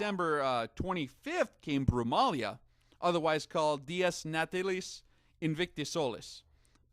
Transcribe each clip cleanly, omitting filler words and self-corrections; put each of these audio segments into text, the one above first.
December 25th came Brumalia, otherwise called Dies Natalis Invicti Solis,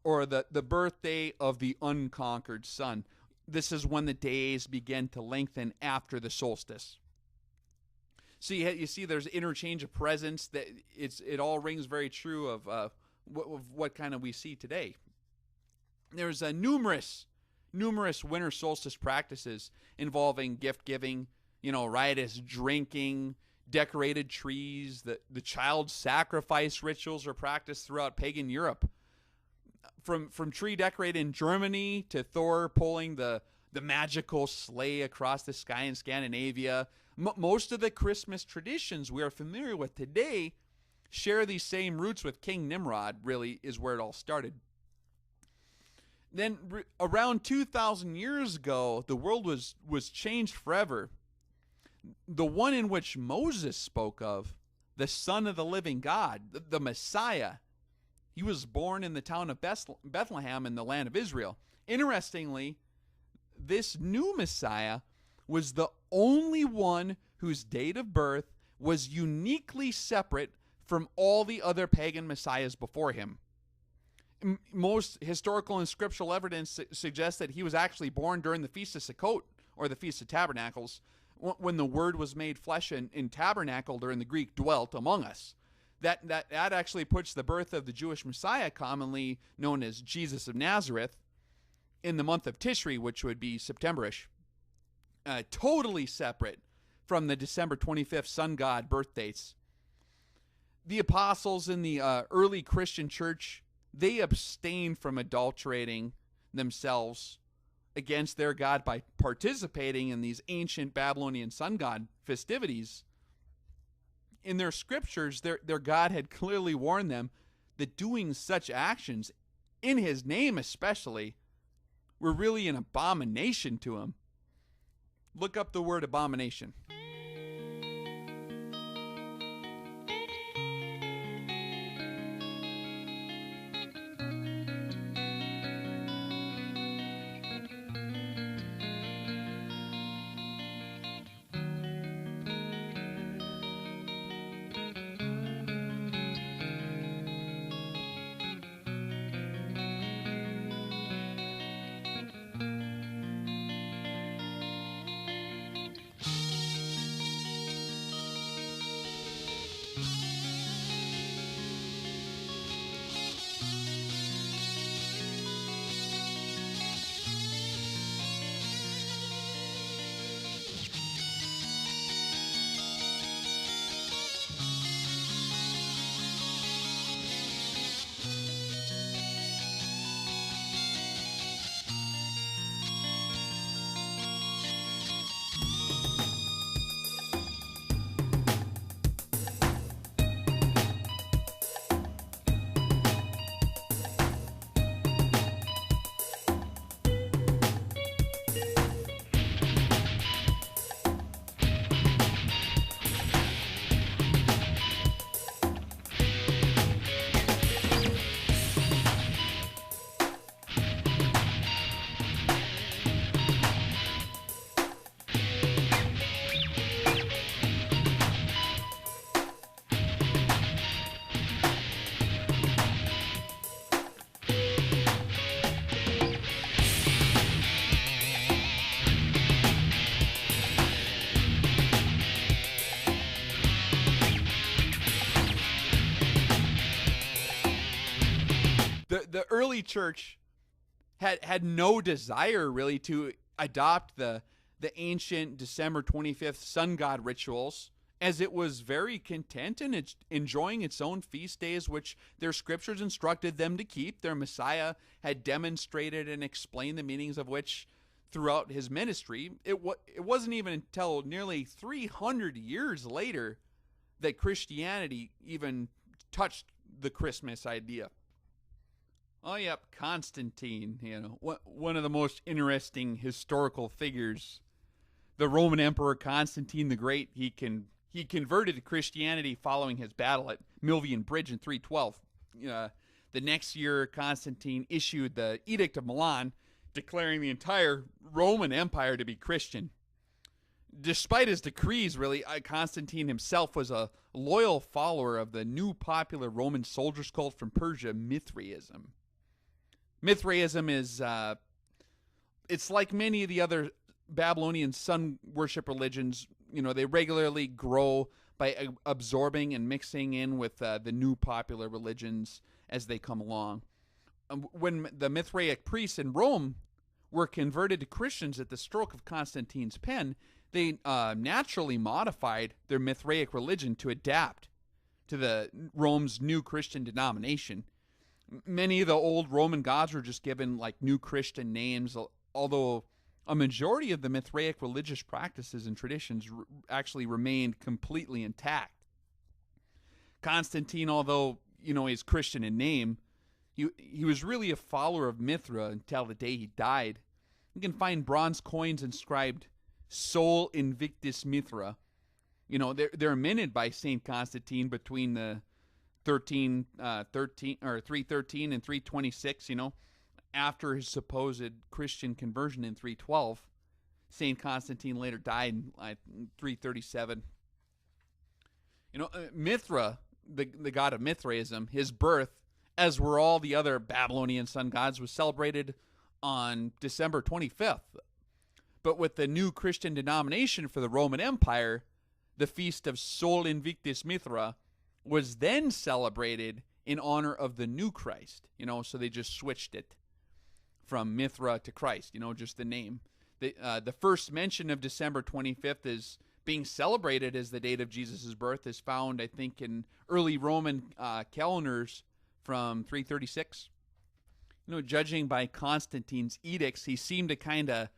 or the birthday of the unconquered sun. This is when the days begin to lengthen after the solstice. So you see there's interchange of presents. That it all rings very true of what kind of we see today. There's numerous winter solstice practices involving gift giving, riotous drinking, decorated trees. The child sacrifice rituals are practiced throughout pagan Europe. From tree decorated in Germany to Thor pulling the magical sleigh across the sky in Scandinavia. Most of the Christmas traditions we are familiar with today share these same roots with King Nimrod, really, is where it all started. Then around 2,000 years ago, the world was changed forever. The one in which Moses spoke of, the Son of the living God, the Messiah, he was born in the town of Bethlehem in the land of Israel. Interestingly, this new Messiah was the only one whose date of birth was uniquely separate from all the other pagan messiahs before him. Most historical and scriptural evidence suggests that he was actually born during the Feast of Sukkot, or the Feast of Tabernacles, when the Word was made flesh and tabernacled, or in the Greek, dwelt among us. That actually puts the birth of the Jewish Messiah, commonly known as Jesus of Nazareth, in the month of Tishri, which would be September-ish, totally separate from the December 25th sun god birth dates. The apostles in the early Christian church, they abstained from adulterating themselves against their God by participating in these ancient Babylonian sun god festivities. In their scriptures, their God had clearly warned them that doing such actions, in his name especially, were really an abomination to him. Look up the word abomination. The early church had no desire really to adopt the ancient December 25th sun god rituals, as it was very content in enjoying its own feast days, which their scriptures instructed them to keep. Their Messiah had demonstrated and explained the meanings of which throughout his ministry. It wasn't even until nearly 300 years later that Christianity even touched the Christmas idea. Oh, yep, Constantine, one of the most interesting historical figures. The Roman Emperor Constantine the Great, he converted to Christianity following his battle at Milvian Bridge in 312. The next year, Constantine issued the Edict of Milan, declaring the entire Roman Empire to be Christian. Despite his decrees, really, Constantine himself was a loyal follower of the new popular Roman soldiers cult from Persia, Mithraism. Mithraism is, it's like many of the other Babylonian sun worship religions. They regularly grow by absorbing and mixing in with the new popular religions as they come along. When the Mithraic priests in Rome were converted to Christians at the stroke of Constantine's pen, they naturally modified their Mithraic religion to adapt to the Rome's new Christian denomination. Many of the old Roman gods were just given like new Christian names, although a majority of the Mithraic religious practices and traditions actually remained completely intact. Constantine, although he's Christian in name, he was really a follower of Mithra until the day he died. You can find bronze coins inscribed "Sol Invictus Mithra." They're minted by Saint Constantine between the 313 and 326. After his supposed Christian conversion in 312, Saint Constantine later died in 337. Mithra, the god of Mithraism, his birth, as were all the other Babylonian sun gods, was celebrated on December 25th. But with the new Christian denomination for the Roman Empire, the feast of Sol Invictus Mithra was then celebrated in honor of the new Christ. So they just switched it from Mithra to Christ, just the name. The first mention of December 25th is being celebrated as the date of Jesus' birth is found, I think, in early Roman calendars from 336. Judging by Constantine's edicts, he seemed to kind of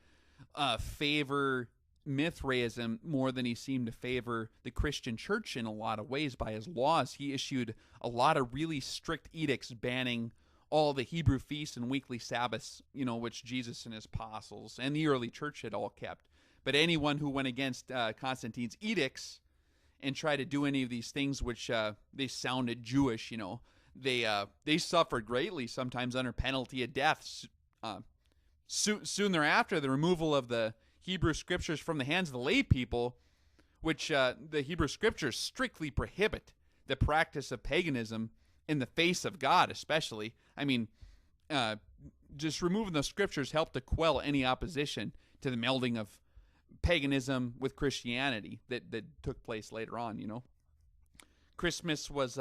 favor Mithraism more than he seemed to favor the Christian church in a lot of ways. By his laws, he issued a lot of really strict edicts banning all the Hebrew feasts and weekly Sabbaths, which Jesus and his apostles and the early church had all kept. But anyone who went against Constantine's edicts and tried to do any of these things which they sounded Jewish, they suffered greatly, sometimes under penalty of death. Soon thereafter, the removal of the Hebrew scriptures from the hands of the lay people, which the Hebrew scriptures strictly prohibit the practice of paganism in the face of God, especially. I mean, just removing the scriptures helped to quell any opposition to the melding of paganism with Christianity that took place later on. Christmas was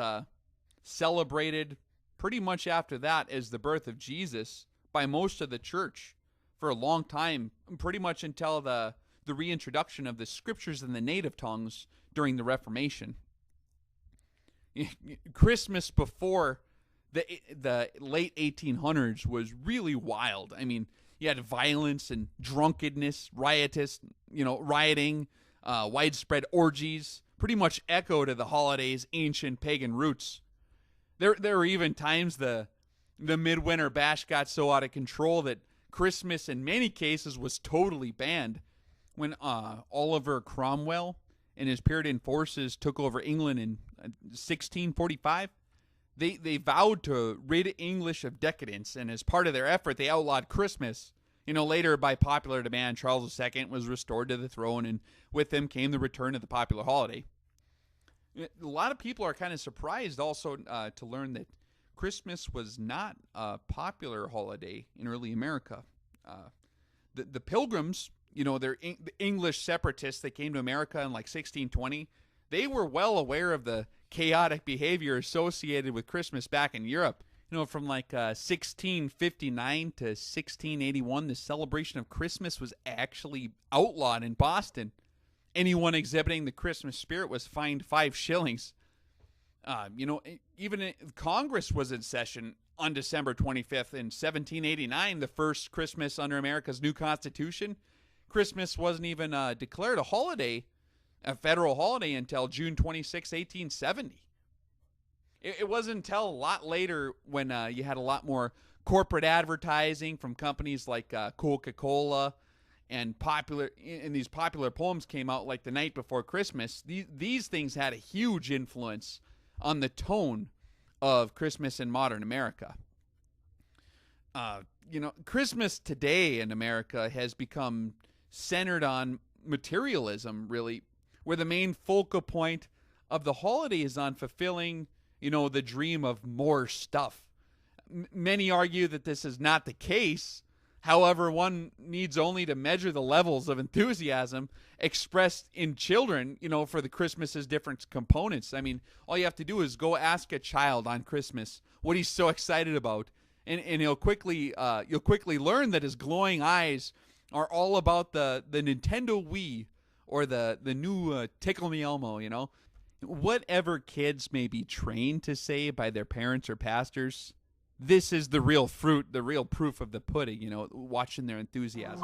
celebrated pretty much after that as the birth of Jesus by most of the church for a long time, pretty much until the reintroduction of the scriptures in the native tongues during the Reformation. Christmas before the late 1800s was really wild. I mean, you had violence and drunkenness, rioting, widespread orgies, pretty much echo to the holiday's ancient pagan roots. There were even times the midwinter bash got so out of control that Christmas in many cases was totally banned. When Oliver Cromwell and his Puritan forces took over England in 1645, they vowed to rid English of decadence, and as part of their effort, they outlawed Christmas. Later, by popular demand, Charles II was restored to the throne, and with him came the return of the popular holiday. A lot of people are kind of surprised also to learn that Christmas was not a popular holiday in early America. The Pilgrims, the English separatists that came to America in like 1620, they were well aware of the chaotic behavior associated with Christmas back in Europe. From like 1659 to 1681, the celebration of Christmas was actually outlawed in Boston. Anyone exhibiting the Christmas spirit was fined 5 shillings. Even Congress was in session on December 25th in 1789, the first Christmas under America's new Constitution. Christmas wasn't even declared a federal holiday, until June 26, 1870. It wasn't until a lot later when you had a lot more corporate advertising from companies like Coca-Cola and these popular poems came out like the night before Christmas. These things had a huge influence on the tone of Christmas in modern America. Christmas today in America has become centered on materialism, really, where the main focal point of the holiday is on fulfilling, the dream of more stuff. Many argue that this is not the case. However, one needs only to measure the levels of enthusiasm expressed in children, for the Christmas's different components. I mean, all you have to do is go ask a child on Christmas what he's so excited about, and you'll quickly learn that his glowing eyes are all about the Nintendo Wii or the new Tickle Me Elmo. Whatever kids may be trained to say by their parents or pastors, this is the real fruit, the real proof of the pudding, watching their enthusiasm.